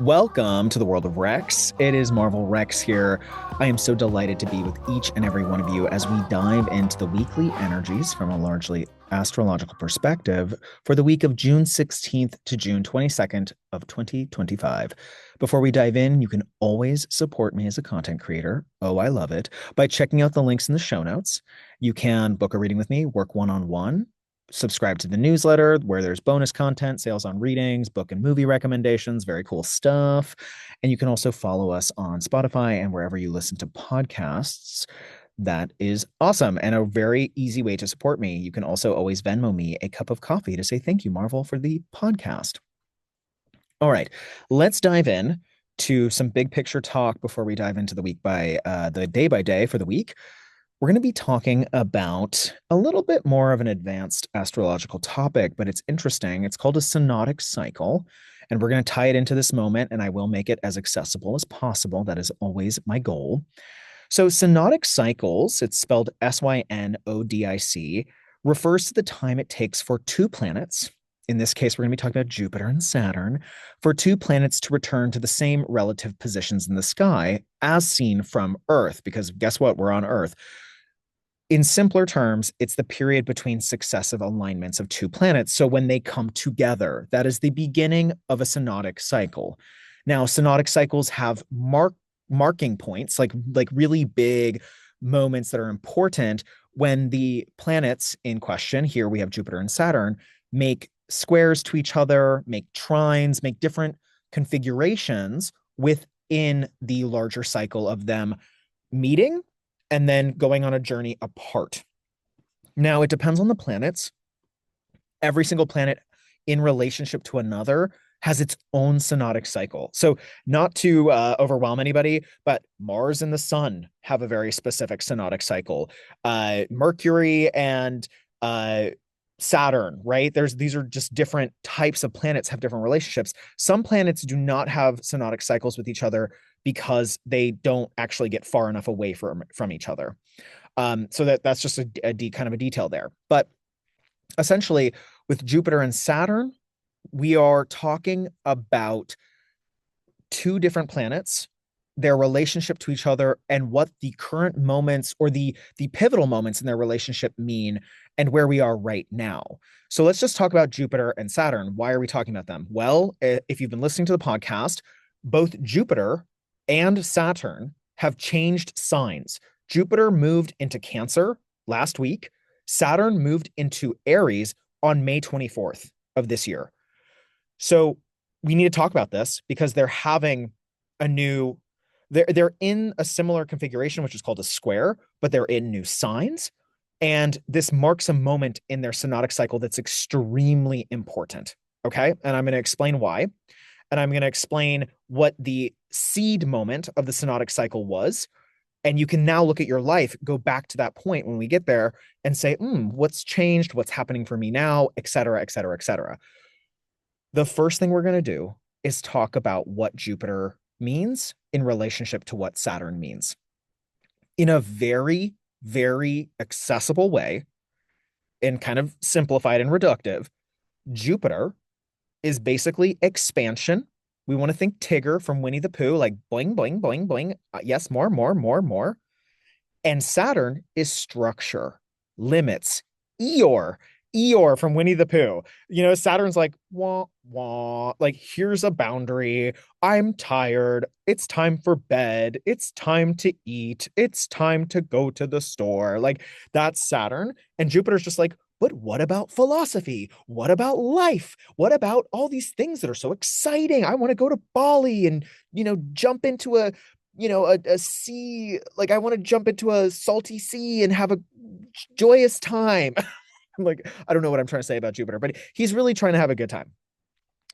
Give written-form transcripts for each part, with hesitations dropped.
Welcome to the world of Rex. It is Marvel Rex here. I am so delighted to be with each and every one of you as we dive into the weekly energies from a largely astrological perspective for the week of June 16th to June 22nd of 2025. Before we dive in, you can always support me as a content creator. Oh, I love it. By checking out the links in the show notes. You can book a reading with me, work one-on-one, subscribe to the newsletter where there's bonus content, sales on readings, book and movie recommendations, very cool stuff. And you can also follow us on Spotify and wherever you listen to podcasts. That is awesome and a very easy way to support me. You can also always Venmo me a cup of coffee to say thank you, Marvel, for the podcast. All right, let's dive in to some big picture talk before we dive into the week by the day by day for the week. We're going to be talking about a little bit more of an advanced astrological topic, but it's interesting. It's called a synodic cycle, and we're going to tie it into this moment, and I will make it as accessible as possible. That is always my goal. So, synodic cycles, it's spelled Synodic, refers to the time it takes for two planets. In this case, we're going to be talking about Jupiter and Saturn, for two planets to return to the same relative positions in the sky as seen from Earth, because guess what? We're on Earth. In simpler terms, it's the period between successive alignments of two planets. So when they come together, that is the beginning of a synodic cycle. Now, synodic cycles have marking points, like really big moments that are important when the planets in question, here we have Jupiter and Saturn, make squares to each other, make trines, make different configurations within the larger cycle of them meeting and then going on a journey apart. Now, it depends on the planets. Every single planet in relationship to another has its own synodic cycle. So, not to overwhelm anybody, but Mars and the Sun have a very specific synodic cycle. Mercury and Saturn, right? These are just different types of planets have different relationships. Some planets do not have synodic cycles with each other because they don't actually get far enough away from each other. So that's just a kind of a detail there. But essentially, with Jupiter and Saturn, we are talking about two different planets, their relationship to each other, and what the current moments or the pivotal moments in their relationship mean, and where we are right now. So let's just talk about Jupiter and Saturn. Why are we talking about them? Well, if you've been listening to the podcast, both Jupiter and Saturn have changed signs. Jupiter moved into Cancer last week. Saturn moved into Aries on May 24th of this year. So we need to talk about this because they're having a new, they're in a similar configuration, which is called a square, but they're in new signs. And this marks a moment in their synodic cycle that's extremely important. Okay. And I'm going to explain why. And I'm going to explain what the seed moment of the synodic cycle was. And you can now look at your life, go back to that point when we get there and say, what's changed? What's happening for me now? Et cetera, et cetera, et cetera. The first thing we're going to do is talk about what Jupiter means in relationship to what Saturn means. In a very, very accessible way and kind of simplified and reductive, Jupiter is basically expansion. We want to think Tigger from Winnie the Pooh, like boing, boing, boing, boing. Yes, more, more, more, more. And Saturn is structure, limits, Eeyore, Eeyore from Winnie the Pooh. You know, Saturn's like, wah, wah, like, here's a boundary. I'm tired. It's time for bed. It's time to eat. It's time to go to the store. Like, that's Saturn. And Jupiter's just like, but what about philosophy? What about life? What about all these things that are so exciting? I want to go to Bali and, jump into a sea. Like, I want to jump into a salty sea and have a joyous time. Like, I don't know what I'm trying to say about Jupiter, but he's really trying to have a good time.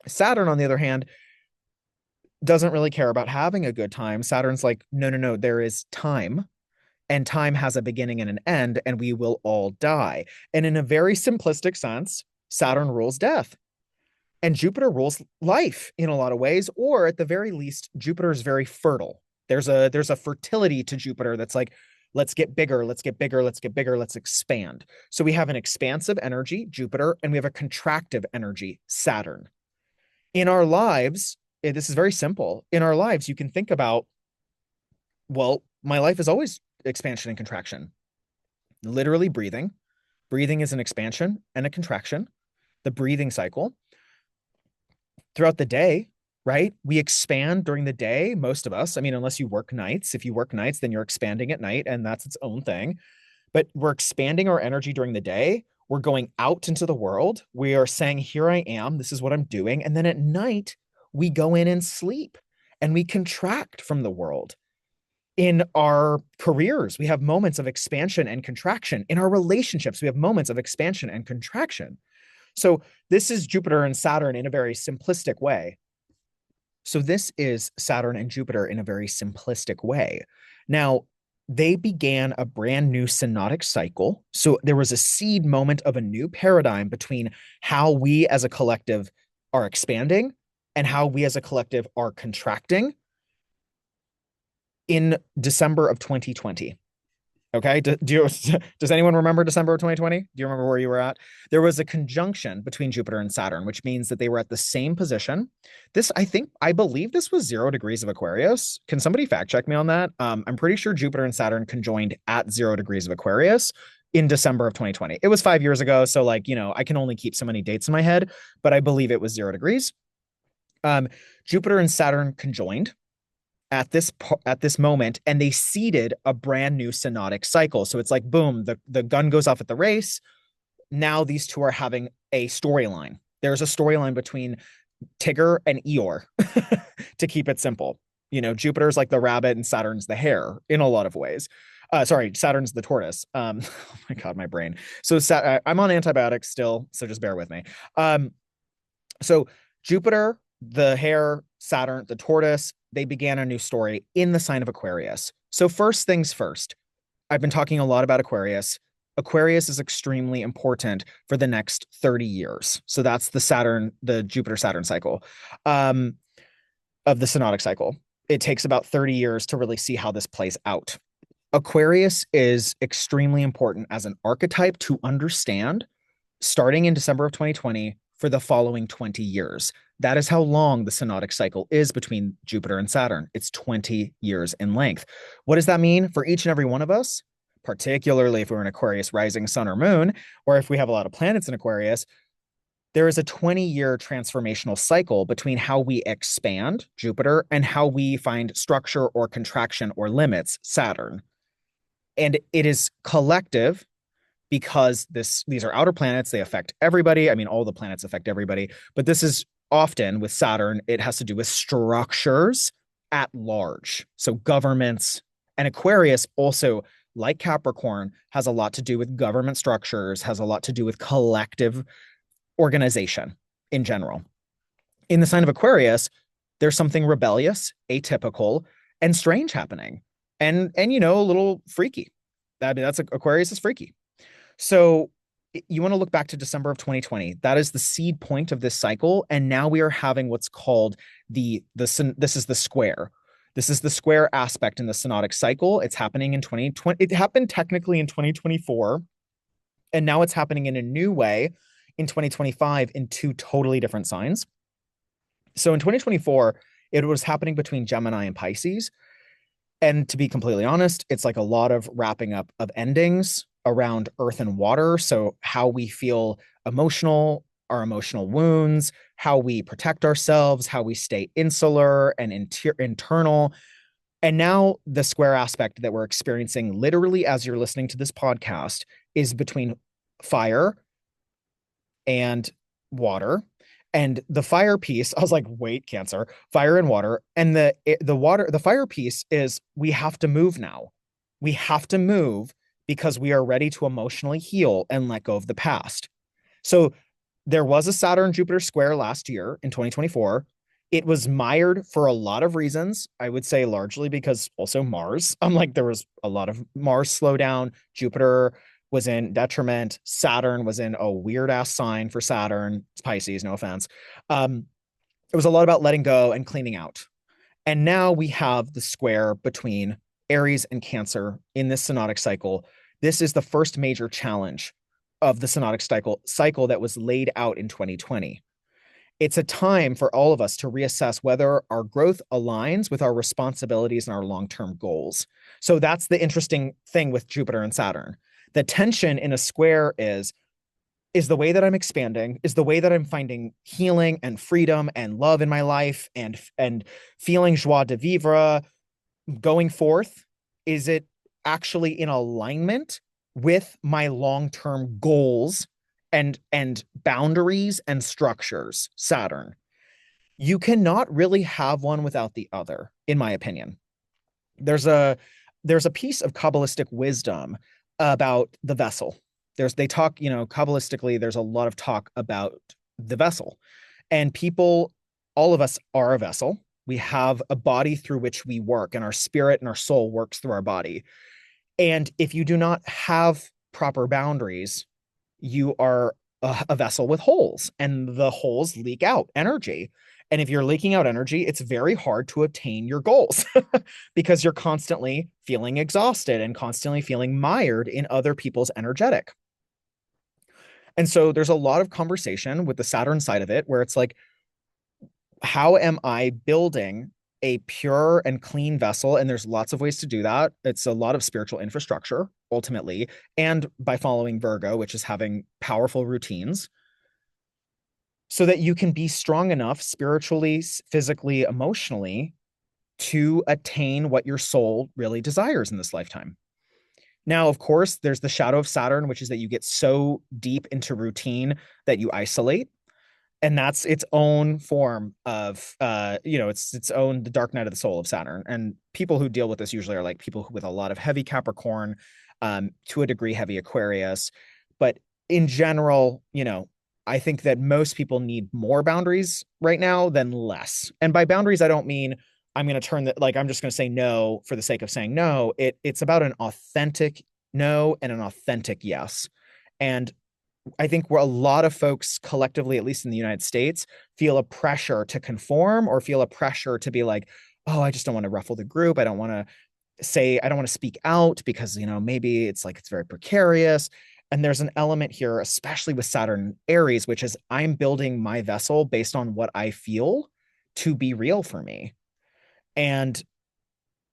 Saturn, on the other hand, doesn't really care about having a good time. Saturn's like, no, no, no, there is time. And time has a beginning and an end, and we will all die. And in a very simplistic sense, Saturn rules death. And Jupiter rules life in a lot of ways, or at the very least, Jupiter is very fertile. There's a fertility to Jupiter that's like, let's get bigger, let's get bigger, let's get bigger, let's expand. So we have an expansive energy, Jupiter, and we have a contractive energy, Saturn. In our lives, this is very simple. In our lives, you can think about, well, my life is always expansion and contraction. Literally breathing. Breathing is an expansion and a contraction. The breathing cycle throughout the day, right? We expand during the day, most of us. I mean, unless you work nights. If you work nights, then you're expanding at night, and that's its own thing. But we're expanding our energy during the day. We're going out into the world. We are saying, here I am. This is what I'm doing. And then at night, we go in and sleep and we contract from the world. In our careers, we have moments of expansion and contraction. In our relationships, we have moments of expansion and contraction. So this is Jupiter and Saturn in a very simplistic way. So this is Saturn and Jupiter in a very simplistic way. Now, they began a brand new synodic cycle. So there was a seed moment of a new paradigm between how we as a collective are expanding and how we as a collective are contracting in December of 2020. Okay. Does anyone remember December of 2020? Do you remember where you were at? There was a conjunction between Jupiter and Saturn, which means that they were at the same position. I believe this was 0 degrees of Aquarius. Can somebody fact check me on that? I'm pretty sure Jupiter and Saturn conjoined at 0 degrees of Aquarius in December of 2020. It was 5 years ago. So like, I can only keep so many dates in my head, but I believe it was 0 degrees. Jupiter and Saturn conjoined at this moment, and they seeded a brand new synodic cycle. So it's like, boom, the gun goes off at the race. Now these two are having a storyline. There's a storyline between Tigger and Eeyore, to keep it simple. Jupiter's like the rabbit and Saturn's the hare in a lot of ways. Sorry, Saturn's the tortoise. Oh my God, my brain. So I'm on antibiotics still, so just bear with me. So Jupiter, the hare, Saturn, the tortoise, they began a new story in the sign of Aquarius. So first things first, I've been talking a lot about Aquarius. Aquarius is extremely important for the next 30 years. So that's the Jupiter-Saturn cycle of the synodic cycle. It takes about 30 years to really see how this plays out. Aquarius is extremely important as an archetype to understand starting in December of 2020 for the following 20 years. That is how long the synodic cycle is between Jupiter and Saturn. It's 20 years in length. What does that mean for each and every one of us? Particularly if we're in Aquarius rising sun or moon, or if we have a lot of planets in Aquarius, there is a 20-year transformational cycle between how we expand, Jupiter, and how we find structure or contraction or limits, Saturn. And it is collective because these are outer planets. They affect everybody. I mean, all the planets affect everybody, but this is often with Saturn, it has to do with structures at large. So governments, and Aquarius also, like Capricorn, has a lot to do with government structures, has a lot to do with collective organization in general. In the sign of Aquarius, there's something rebellious, atypical, and strange happening. And a little freaky. Aquarius is freaky. So you want to look back to December of 2020. That is the seed point of this cycle. And now we are having what's called this is the square. This is the square aspect in the synodic cycle. It's happening in 2020. It happened technically in 2024. And now it's happening in a new way in 2025 in two totally different signs. So in 2024, it was happening between Gemini and Pisces. And to be completely honest, it's like a lot of wrapping up of endings around earth and water. So how we feel emotional, our emotional wounds, how we protect ourselves, how we stay insular and internal. And now the square aspect that we're experiencing literally as you're listening to this podcast is between fire and water. And the fire piece, I was like, wait, Cancer, fire and water. And the fire piece is we have to move now. We have to move because we are ready to emotionally heal and let go of the past. So there was a Saturn-Jupiter square last year in 2024. It was mired for a lot of reasons. I would say largely because also Mars. There was a lot of Mars slowdown. Jupiter was in detriment. Saturn was in a weird ass sign for Saturn. It's Pisces, no offense. It was a lot about letting go and cleaning out. And now we have the square between Aries and Cancer in this synodic cycle. This is the first major challenge of the synodic cycle that was laid out in 2020. It's a time for all of us to reassess whether our growth aligns with our responsibilities and our long-term goals. So that's the interesting thing with Jupiter and Saturn. The tension in a square is the way that I'm expanding, is the way that I'm finding healing and freedom and love in my life and feeling joie de vivre going forth. Is it actually in alignment with my long-term goals and boundaries and structures? Saturn. You cannot really have one without the other, in my opinion. There's a there's a piece of Kabbalistic wisdom about the vessel. They talk, Kabbalistically, there's a lot of talk about the vessel. And people, all of us are a vessel. We have a body through which we work, and our spirit and our soul works through our body. And if you do not have proper boundaries, you are a vessel with holes, and the holes leak out energy. And if you're leaking out energy, it's very hard to attain your goals because you're constantly feeling exhausted and constantly feeling mired in other people's energetic. And so there's a lot of conversation with the Saturn side of it where it's like, how am I building a pure and clean vessel? And there's lots of ways to do that. It's a lot of spiritual infrastructure, ultimately, and by following Virgo, which is having powerful routines, so that you can be strong enough spiritually, physically, emotionally to attain what your soul really desires in this lifetime. Now, of course, there's the shadow of Saturn, which is that you get so deep into routine that you isolate, and that's its own form of it's its own the dark night of the soul of Saturn. And people who deal with this usually are like people with a lot of heavy Capricorn, to a degree heavy Aquarius. But in general, I think that most people need more boundaries right now than less. And by boundaries, I don't mean I'm going to turn that, like I'm just going to say no for the sake of saying no. It's about an authentic no and an authentic yes. And I think where a lot of folks collectively, at least in the United States, feel a pressure to conform or feel a pressure to be like, oh, I just don't want to ruffle the group. I don't want to speak out because, maybe it's like it's very precarious. And there's an element here, especially with Saturn Aries, which is I'm building my vessel based on what I feel to be real for me. And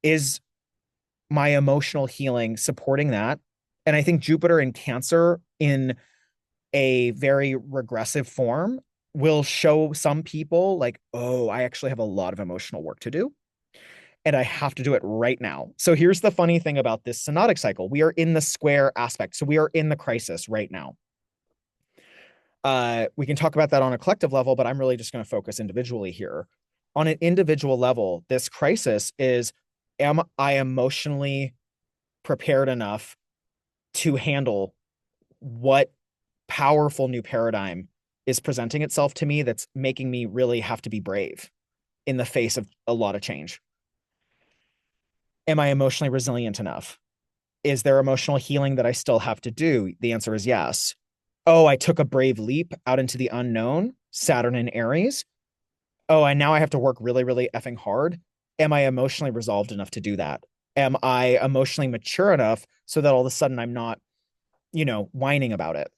is my emotional healing supporting that? And I think Jupiter in Cancer in a very regressive form will show some people like, oh, I actually have a lot of emotional work to do. And I have to do it right now. So here's the funny thing about this synodic cycle. We are in the square aspect. So we are in the crisis right now. We can talk about that on a collective level, but I'm really just going to focus individually here. On an individual level, this crisis is, am I emotionally prepared enough to handle what powerful new paradigm is presenting itself to me that's making me really have to be brave in the face of a lot of change? Am I emotionally resilient enough? Is there emotional healing that I still have to do? The answer is yes. Oh, I took a brave leap out into the unknown, Saturn in Aries. Oh, and now I have to work really, really effing hard. Am I emotionally resolved enough to do that? Am I emotionally mature enough so that all of a sudden I'm not, whining about it?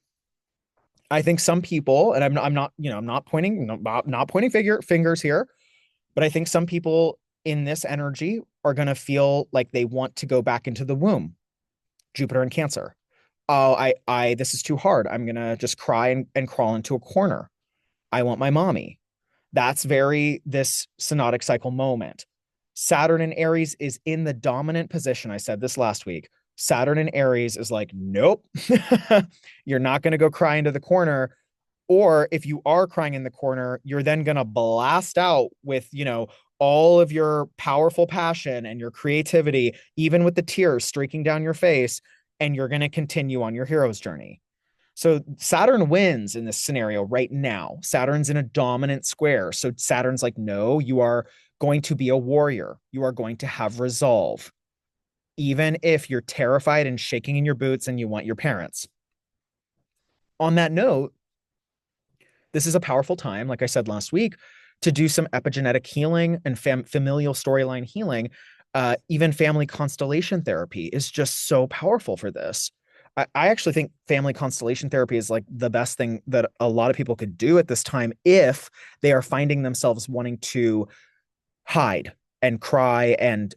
I think some people, and I'm not pointing fingers here, but I think some people in this energy are going to feel like they want to go back into the womb. Jupiter and Cancer. Oh, this is too hard. I'm going to just cry and crawl into a corner. I want my mommy. That's very this synodic cycle moment. Saturn in Aries is in the dominant position. I said this last week. Saturn in Aries is like, nope, you're not going to go cry into the corner. Or if you are crying in the corner, you're then going to blast out with, all of your powerful passion and your creativity, even with the tears streaking down your face, and you're going to continue on your hero's journey. So Saturn wins in this scenario right now. Saturn's in a dominant square. So Saturn's like, no, you are going to be a warrior. You are going to have resolve, even if you're terrified and shaking in your boots and you want your parents. On that note, this is a powerful time, like I said last week, to do some epigenetic healing and familial storyline healing. Even family constellation therapy is just so powerful for this. I actually think family constellation therapy is like the best thing that a lot of people could do at this time if they are finding themselves wanting to hide and cry and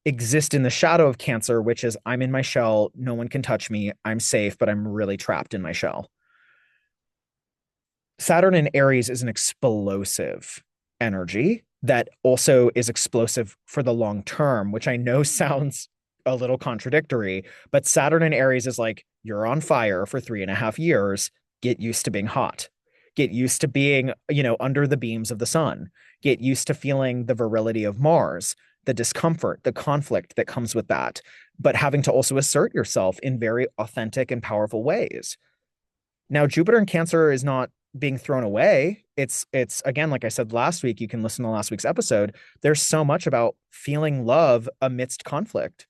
exist in the shadow of Cancer, which is I'm in my shell, no one can touch me, I'm safe, but I'm really trapped in my shell. Saturn in Aries is an explosive energy that also is explosive for the long term, which I know sounds a little contradictory, but Saturn in Aries is like, you're on fire for 3.5 years. Get used to being hot. Get used to being, under the beams of the sun. Get used to feeling the virility of Mars, the discomfort, the conflict that comes with that, but having to also assert yourself in very authentic and powerful ways. Now, Jupiter in Cancer is not being thrown away. It's again, like I said last week, you can listen to last week's episode. There's so much about feeling love amidst conflict,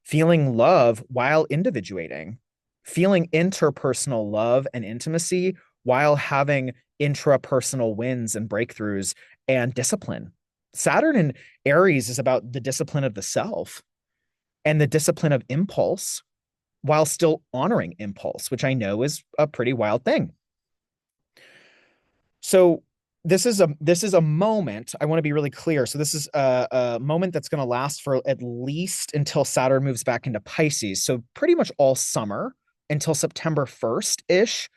feeling love while individuating, feeling interpersonal love and intimacy while having intrapersonal wins and breakthroughs and discipline. Saturn in Aries is about the discipline of the self and the discipline of impulse while still honoring impulse, which I know is a pretty wild thing. So this is a moment. I want to be really clear. So this is a moment that's going to last for at least until Saturn moves back into Pisces. So pretty much all summer until September 1st ish,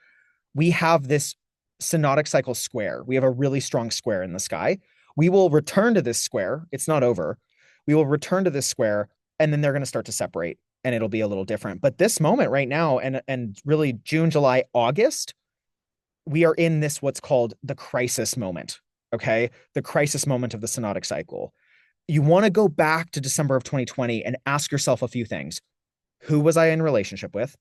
we have this synodic cycle square. We have a really strong square in the sky. We will return to this square. It's not over. We will return to this square, and then they're going to start to separate, and it'll be a little different. But this moment right now, and really June, July, August, we are in this what's called the crisis moment. Okay, the crisis moment of the synodic cycle. You want to go back to December of 2020 and ask yourself a few things. Who was I in relationship with?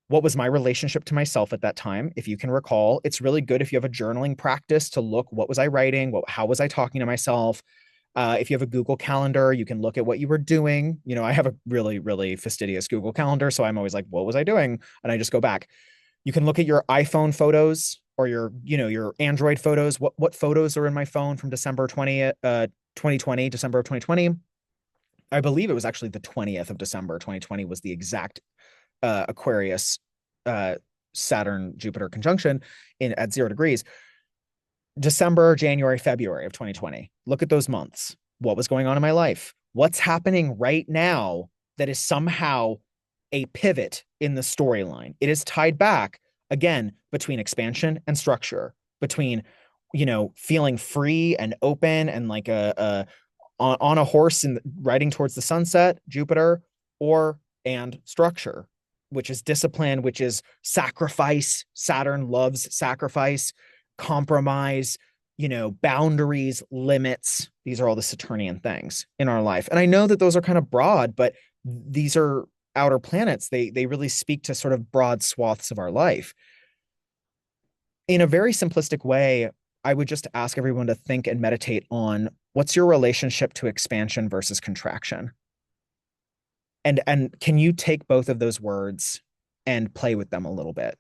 What was my relationship to myself at that time? If you can recall, it's really good if you have a journaling practice to look, what was I writing? How was I talking to myself? If you have a Google Calendar, you can look at what you were doing. I have a really, really fastidious Google Calendar. So I'm always like, what was I doing? And I just go back. You can look at your iPhone photos or your Android photos. What photos are in my phone from December 20th, 2020, December of 2020? I believe it was actually the 20th of December 2020 was the exact Aquarius uh, Saturn Jupiter conjunction at 0 degrees. December, January, February of 2020. Look at those months. What was going on in my life? What's happening right now that is somehow a pivot in the storyline? It is tied back again between expansion and structure, between feeling free and open and like a on a horse and riding towards the sunset, Jupiter, or and structure, which is discipline, which is sacrifice. Saturn loves sacrifice, compromise, boundaries, limits. These are all the Saturnian things in our life. And I know that those are kind of broad, but these are outer planets. They really speak to sort of broad swaths of our life. In a very simplistic way, I would just ask everyone to think and meditate on what's your relationship to expansion versus contraction. And can you take both of those words and play with them a little bit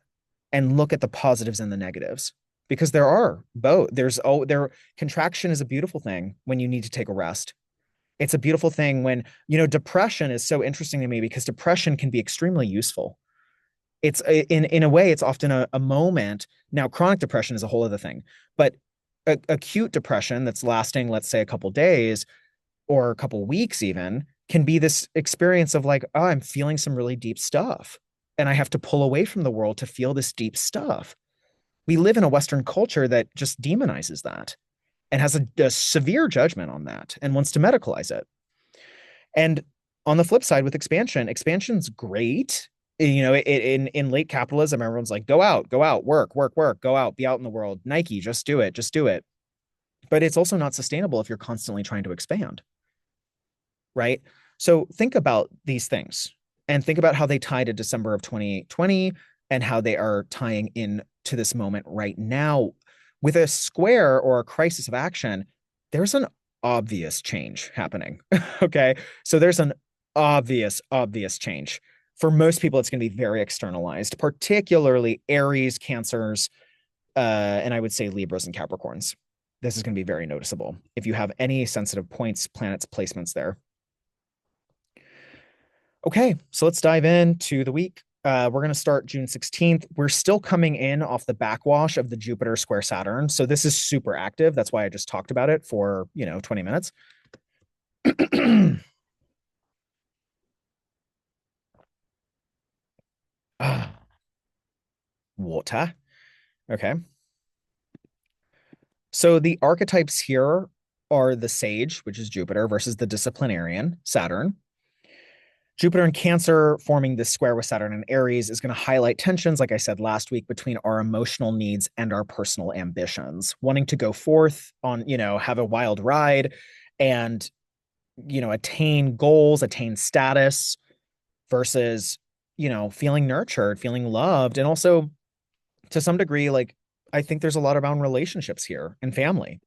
and look at the positives and the negatives? Because there are both. Contraction is a beautiful thing when you need to take a rest. It's a beautiful thing when, depression is so interesting to me because depression can be extremely useful. It's in a way, it's often a moment. Now, chronic depression is a whole other thing, but acute depression that's lasting, let's say, a couple days or a couple weeks even, can be this experience of like, oh, I'm feeling some really deep stuff. And I have to pull away from the world to feel this deep stuff. We live in a Western culture that just demonizes that and has a severe judgment on that and wants to medicalize it. And on the flip side, with expansion's great. In late capitalism, everyone's like, go out, work, go out, be out in the world. Nike, just do it, just do it. But it's also not sustainable if you're constantly trying to expand, right? So think about these things and think about how they tie to December of 2020 and how they are tying in to this moment right now. With a square or a crisis of action, there's an obvious change happening. Okay. So there's an obvious change. For most people, it's going to be very externalized, particularly Aries, Cancers, and I would say Libras and Capricorns. This is going to be very noticeable if you have any sensitive points, planets, placements there. Okay, so let's dive into the week. We're going to start June 16th. We're still coming in off the backwash of the Jupiter square Saturn. So this is super active. That's why I just talked about it for, 20 minutes. Water. Okay. So the archetypes here are the sage, which is Jupiter, versus the disciplinarian, Saturn. Jupiter in Cancer forming this square with Saturn in Aries is going to highlight tensions, like I said last week, between our emotional needs and our personal ambitions. Wanting to go forth on, have a wild ride and, attain goals, attain status versus, feeling nurtured, feeling loved. And also, to some degree, like, I think there's a lot around relationships here and family.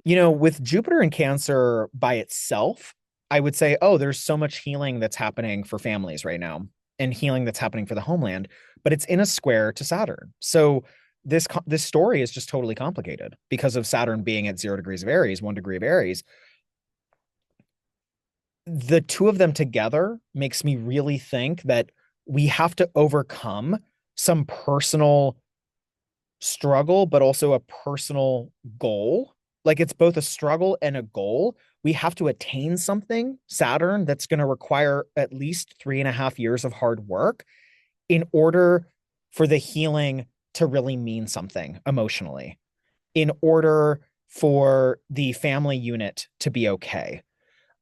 With Jupiter in Cancer by itself, I would say, oh, there's so much healing that's happening for families right now and healing that's happening for the homeland, but it's in a square to Saturn. So this story is just totally complicated because of Saturn being at 0 degrees of Aries, 1 degree of Aries. The two of them together makes me really think that we have to overcome some personal struggle, but also a personal goal. Like it's both a struggle and a goal. We have to attain something, Saturn, that's going to require at least 3.5 years of hard work in order for the healing to really mean something emotionally, in order for the family unit to be okay.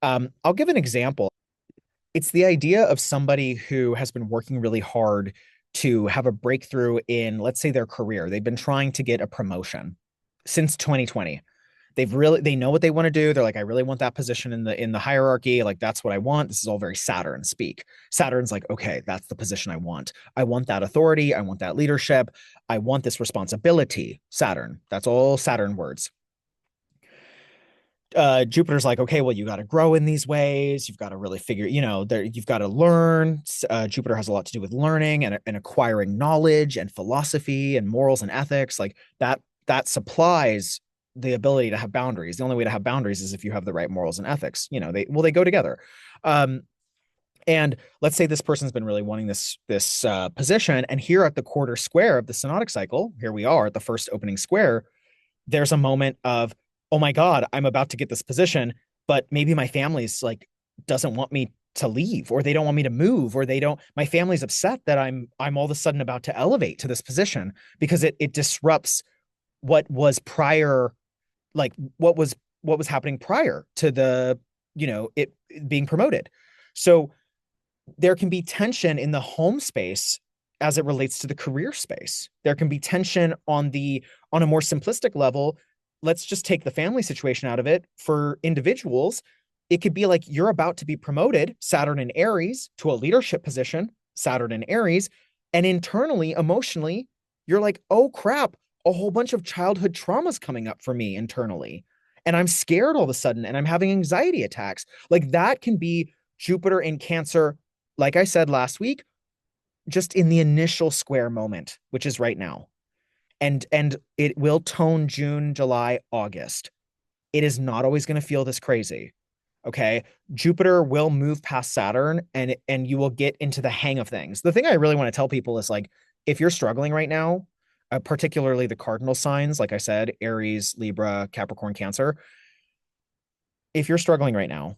I'll give an example. It's the idea of somebody who has been working really hard to have a breakthrough in, let's say, their career. They've been trying to get a promotion since 2020. They know what they want to do. They're like, I really want that position in the hierarchy. Like, that's what I want. This is all very Saturn speak. Saturn's like, okay, that's the position I want. I want that authority. I want that leadership. I want this responsibility. Saturn. That's all Saturn words. Jupiter's like, okay, well, you got to grow in these ways. You've got to really figure, you've got to learn. Jupiter has a lot to do with learning and acquiring knowledge and philosophy and morals and ethics. Like that supplies the ability to have boundaries. The only way to have boundaries is if you have the right morals and ethics. They go together. And let's say this person's been really wanting this position, and here at the quarter square of the synodic cycle, here we are at the first opening square, there's a moment of, oh my God, I'm about to get this position, but maybe my family's like doesn't want me to leave, or they don't want me to move, or my family's upset that I'm all of a sudden about to elevate to this position because it disrupts what was prior, like what was happening prior to it being promoted. So there can be tension in the home space as it relates to the career space. There can be tension on a more simplistic level. Let's just take the family situation out of it. For individuals, it could be like you're about to be promoted, Saturn in Aries, to a leadership position, Saturn in Aries, and internally, emotionally, you're like, oh crap, a whole bunch of childhood traumas coming up for me internally. And I'm scared all of a sudden, and I'm having anxiety attacks. Like that can be Jupiter in Cancer, like I said last week, just in the initial square moment, which is right now. And it will tone June, July, August. It is not always going to feel this crazy. Okay. Jupiter will move past Saturn, and you will get into the hang of things. The thing I really want to tell people is like, if you're struggling right now, particularly the cardinal signs, like I said, Aries, Libra, Capricorn, Cancer, if you're struggling right now,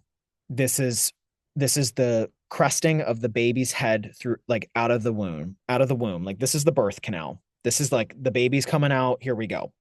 this is the cresting of the baby's head through, like, out of the womb. Like this is the birth canal. This is like the baby's coming out. Here we go.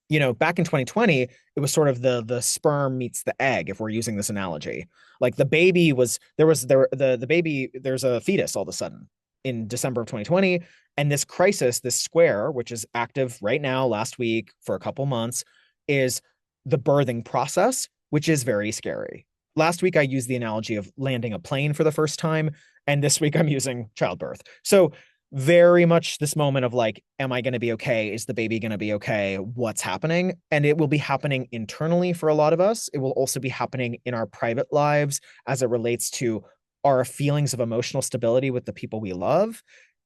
Back in 2020, it was sort of the sperm meets the egg, if we're using this analogy. Like the baby was the baby, there's a fetus all of a sudden in December of 2020. And this crisis, this square, which is active right now, last week for a couple months, is the birthing process, which is very scary. Last week I used the analogy of landing a plane for the first time, and this week I'm using childbirth. So very much this moment of like, am I going to be okay? Is the baby going to be okay? What's happening? And it will be happening internally for a lot of us. It will also be happening in our private lives as it relates to our feelings of emotional stability with the people we love,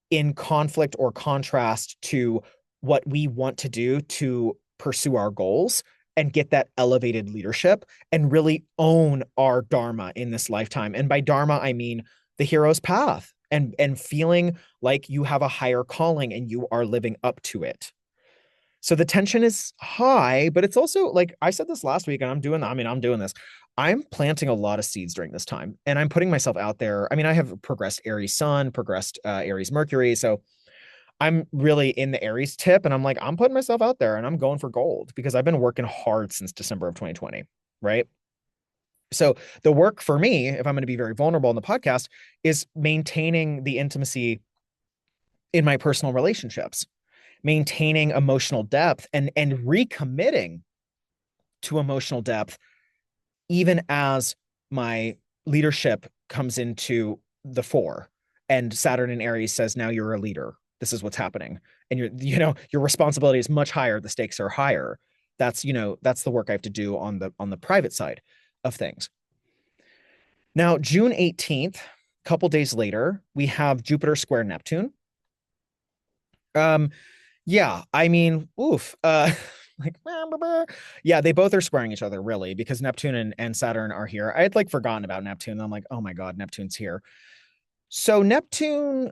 in conflict or contrast to what we want to do to pursue our goals and get that elevated leadership and really own our dharma in this lifetime. And by dharma, I mean the hero's path and feeling like you have a higher calling and you are living up to it. So the tension is high, but it's also like I said this last week, and I'm doing this. I'm planting a lot of seeds during this time and I'm putting myself out there. I mean, I have progressed Aries Sun, progressed Aries Mercury. So I'm really in the Aries tip and I'm like, I'm putting myself out there and I'm going for gold because I've been working hard since December of 2020. Right. So the work for me, if I'm going to be very vulnerable in the podcast, is maintaining the intimacy in my personal relationships, maintaining emotional depth and recommitting to emotional depth even as my leadership comes into the fore and Saturn in Aries says, now you're a leader. This is what's happening. And your responsibility is much higher. The stakes are higher. That's the work I have to do on the private side of things. Now, June 18th, a couple days later, we have Jupiter square Neptune. Um, yeah, I mean, oof. Like, yeah, they both are squaring each other, really, because Neptune and Saturn are here. I had like forgotten about Neptune. I'm like, oh my God, Neptune's here. So Neptune,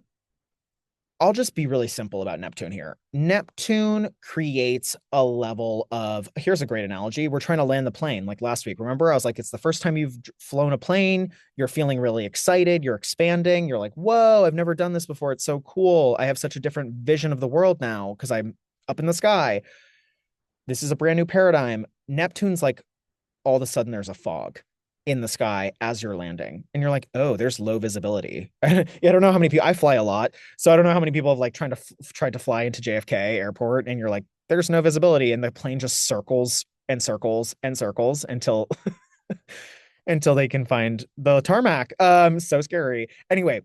I'll just be really simple about Neptune here. Neptune creates a level of, here's a great analogy. We're trying to land the plane like last week. Remember, I was like, it's the first time you've flown a plane. You're feeling really excited. You're expanding. You're like, whoa, I've never done this before. It's so cool. I have such a different vision of the world now because I'm up in the sky. This is a brand new paradigm. Neptune's like, all of a sudden there's a fog in the sky as you're landing and you're like, oh, there's low visibility. I don't know how many people, I fly a lot, so I don't know how many people have like tried to fly into JFK airport and you're like, there's no visibility and the plane just circles and circles and circles until until they can find the tarmac. So scary. Anyway,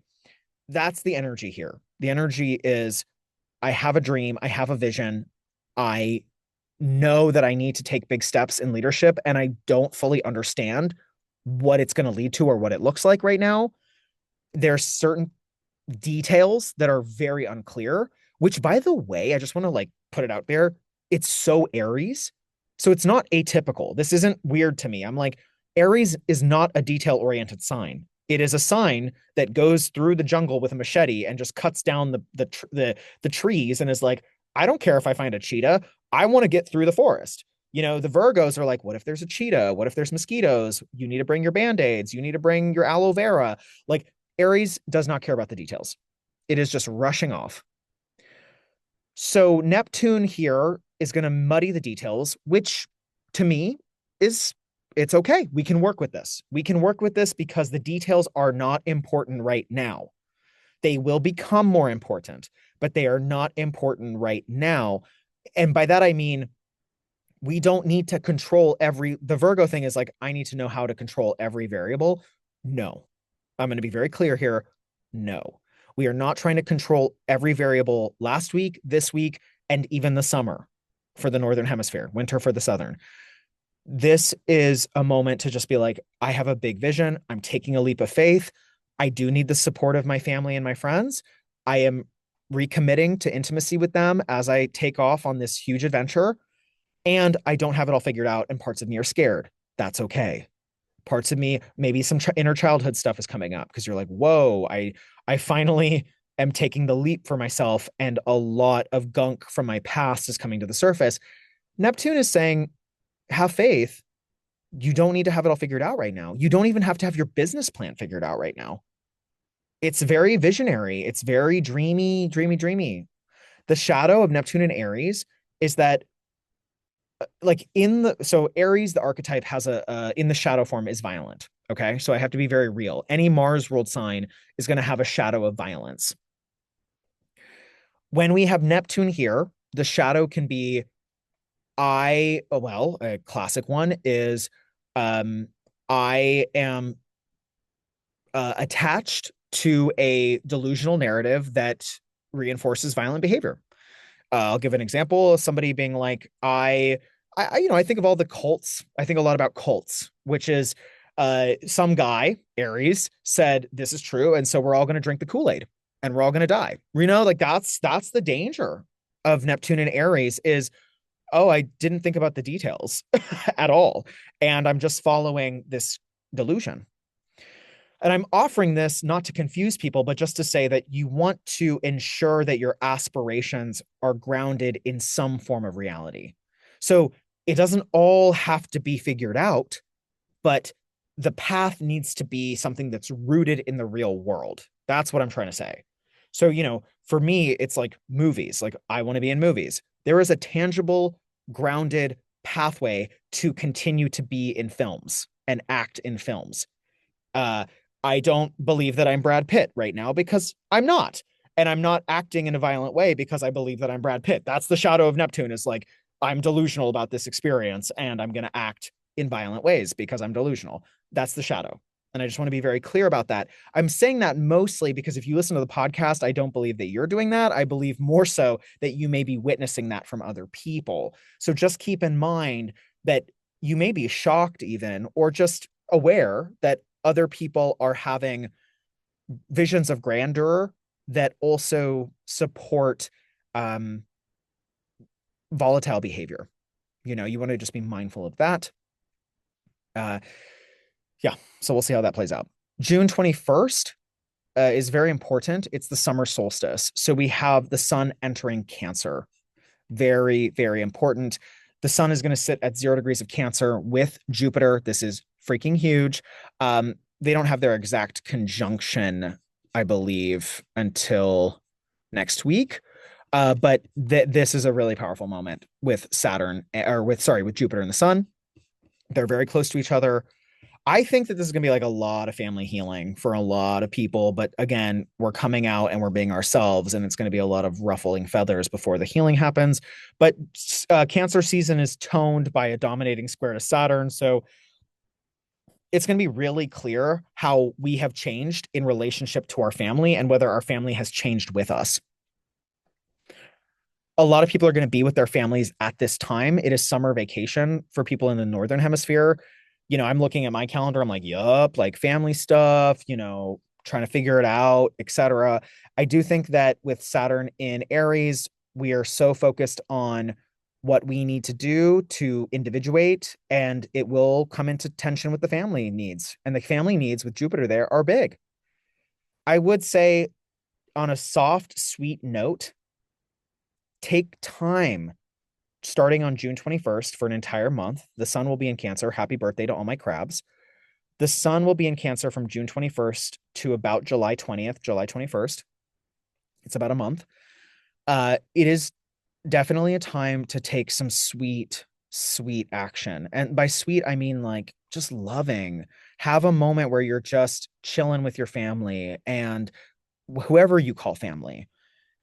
that's the energy here. The energy is, I have a dream, I have a vision, I know that I need to take big steps in leadership and I don't fully understand what it's going to lead to or what it looks like right now. There's certain details that are very unclear, which by the way, I just want to like put it out there. It's so Aries. So it's not atypical. This isn't weird to me. I'm like, Aries is not a detail oriented sign. It is a sign that goes through the jungle with a machete and just cuts down the trees and is like, I don't care if I find a cheetah. I want to get through the forest. The Virgos are like, what if there's a cheetah? What if there's mosquitoes? You need to bring your band-aids. You need to bring your aloe vera. Like Aries does not care about the details. It is just rushing off. So Neptune here is going to muddy the details, which to me is it's okay. We can work with this. We can work with this because the details are not important right now. They will become more important, but they are not important right now. And by that, I mean, we don't need to control the Virgo thing is like, I need to know how to control every variable. No, I'm going to be very clear here. No, we are not trying to control every variable last week, this week, and even the summer for the Northern Hemisphere, winter for the Southern. This is a moment to just be like, I have a big vision. I'm taking a leap of faith. I do need the support of my family and my friends. I am recommitting to intimacy with them as I take off on this huge adventure. And I don't have it all figured out, and parts of me are scared. That's okay. Parts of me, maybe some inner childhood stuff is coming up because you're like, whoa, I finally am taking the leap for myself, and a lot of gunk from my past is coming to the surface. Neptune is saying, have faith. You don't need to have it all figured out right now. You don't even have to have your business plan figured out right now. It's very visionary. It's very dreamy, dreamy, dreamy. The shadow of Neptune and Aries is that like so Aries, the archetype has in the shadow form is violent. Okay. So I have to be very real. Any Mars ruled sign is going to have a shadow of violence. When we have Neptune here, the shadow can be, a classic one is, I am attached to a delusional narrative that reinforces violent behavior. I'll give an example. Somebody being like, I think of all the cults. I think a lot about cults, which is some guy, Aries, said this is true, and so we're all going to drink the Kool-Aid and we're all going to die. Like that's the danger of Neptune and Aries is, oh, I didn't think about the details at all, and I'm just following this delusion. And I'm offering this not to confuse people, but just to say that you want to ensure that your aspirations are grounded in some form of reality. So it doesn't all have to be figured out, but the path needs to be something that's rooted in the real world. That's what I'm trying to say. So, for me, it's like movies. Like, I want to be in movies. There is a tangible, grounded pathway to continue to be in films and act in films. Uh, I don't believe that I'm Brad Pitt right now because I'm not. And I'm not acting in a violent way because I believe that I'm Brad Pitt. That's the shadow of Neptune, is like, I'm delusional about this experience and I'm going to act in violent ways because I'm delusional. That's the shadow. And I just want to be very clear about that. I'm saying that mostly because if you listen to the podcast, I don't believe that you're doing that. I believe more so that you may be witnessing that from other people. So just keep in mind that you may be shocked even, or just aware that other people are having visions of grandeur that also support um, volatile behavior. You want to just be mindful of that. Uh, yeah, so we'll see how that plays out. June 21st is very important. It's the summer solstice. So we have the sun entering Cancer. Very, very important. The sun is going to sit at 0 degrees of Cancer with Jupiter. This is freaking huge. They don't have their exact conjunction, I believe, until next week. But this is a really powerful moment with with Jupiter and the sun. They're very close to each other. I think that this is going to be like a lot of family healing for a lot of people. But again, we're coming out and we're being ourselves, and it's going to be a lot of ruffling feathers before the healing happens. But Cancer season is toned by a dominating square to Saturn. So it's going to be really clear how we have changed in relationship to our family and whether our family has changed with us. A lot of people are going to be with their families at this time. It is summer vacation for people in the northern hemisphere. I'm looking at my calendar. I'm like, yup, like family stuff, trying to figure it out, etc. I do think that with Saturn in Aries, we are so focused on what we need to do to individuate, and it will come into tension with the family needs. And the family needs with Jupiter there are big. I would say, on a soft, sweet note, take time starting on June 21st for an entire month. The sun will be in Cancer. Happy birthday to all my crabs. The sun will be in Cancer from June 21st to about July 20th, July 21st. It's about a month. It is definitely a time to take some sweet, sweet action. And by sweet, I mean like just loving. Have a moment where you're just chilling with your family and whoever you call family.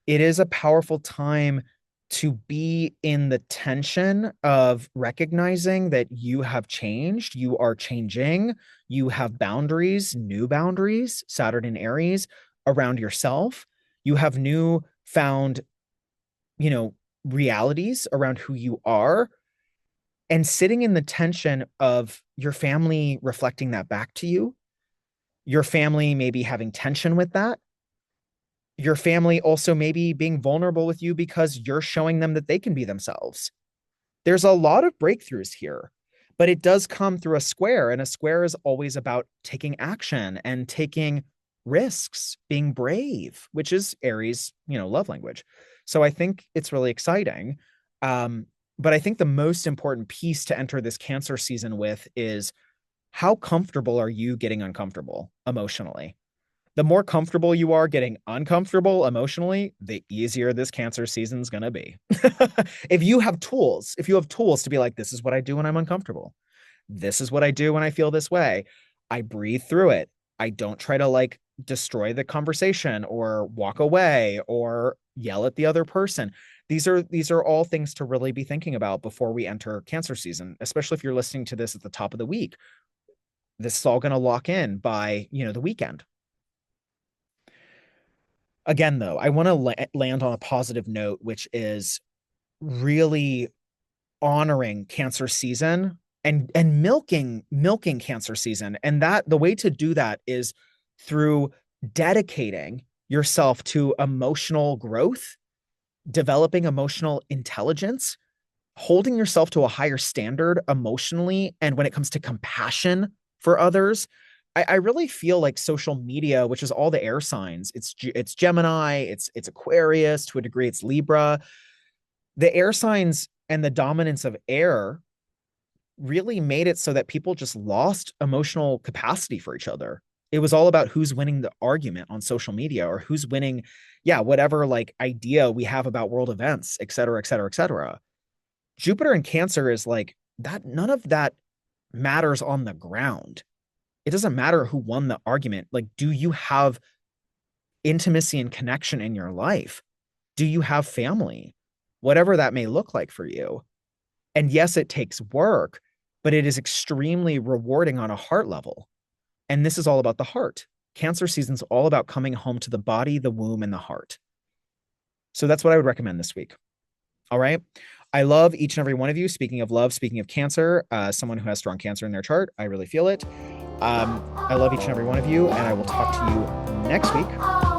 It is a powerful time to be in the tension of recognizing that you have changed, you are changing, you have boundaries, new boundaries, Saturn in Aries, around yourself. You have new found, realities around who you are, and sitting in the tension of your family reflecting that back to you, your family maybe having tension with that, your family also maybe being vulnerable with you because you're showing them that they can be themselves. There's a lot of breakthroughs here, but it does come through a square, and a square is always about taking action and taking risks, being brave, which is Aries, love language. So I think it's really exciting. But I think the most important piece to enter this Cancer season with is, how comfortable are you getting uncomfortable emotionally? The more comfortable you are getting uncomfortable emotionally, the easier this Cancer season's going to be. If you have tools to be like, this is what I do when I'm uncomfortable. This is what I do when I feel this way. I breathe through it. I don't try to like destroy the conversation or walk away or yell at the other person. These are all things to really be thinking about before we enter Cancer season, especially if you're listening to this at the top of the week. This is all going to lock in by, the weekend. Again, though, I want to land on a positive note, which is really honoring Cancer season and milking Cancer season. And that the way to do that is through dedicating yourself to emotional growth, developing emotional intelligence, holding yourself to a higher standard emotionally, and when it comes to compassion for others, I really feel like social media, which is all the air signs, it's Gemini, it's Aquarius, to a degree, it's Libra. The air signs and the dominance of air really made it so that people just lost emotional capacity for each other. It was all about who's winning the argument on social media, or who's winning, yeah, whatever like idea we have about world events, et cetera, et cetera, et cetera. Jupiter in Cancer is like that, none of that matters on the ground. It doesn't matter who won the argument. Like, do you have intimacy and connection in your life? Do you have family? Whatever that may look like for you. And yes, it takes work, but it is extremely rewarding on a heart level. And this is all about the heart. Cancer season's all about coming home to the body, the womb, and the heart. So that's what I would recommend this week. All right. I love each and every one of you. Speaking of love, speaking of Cancer, someone who has strong Cancer in their chart, I really feel it. I love each and every one of you, and I will talk to you next week.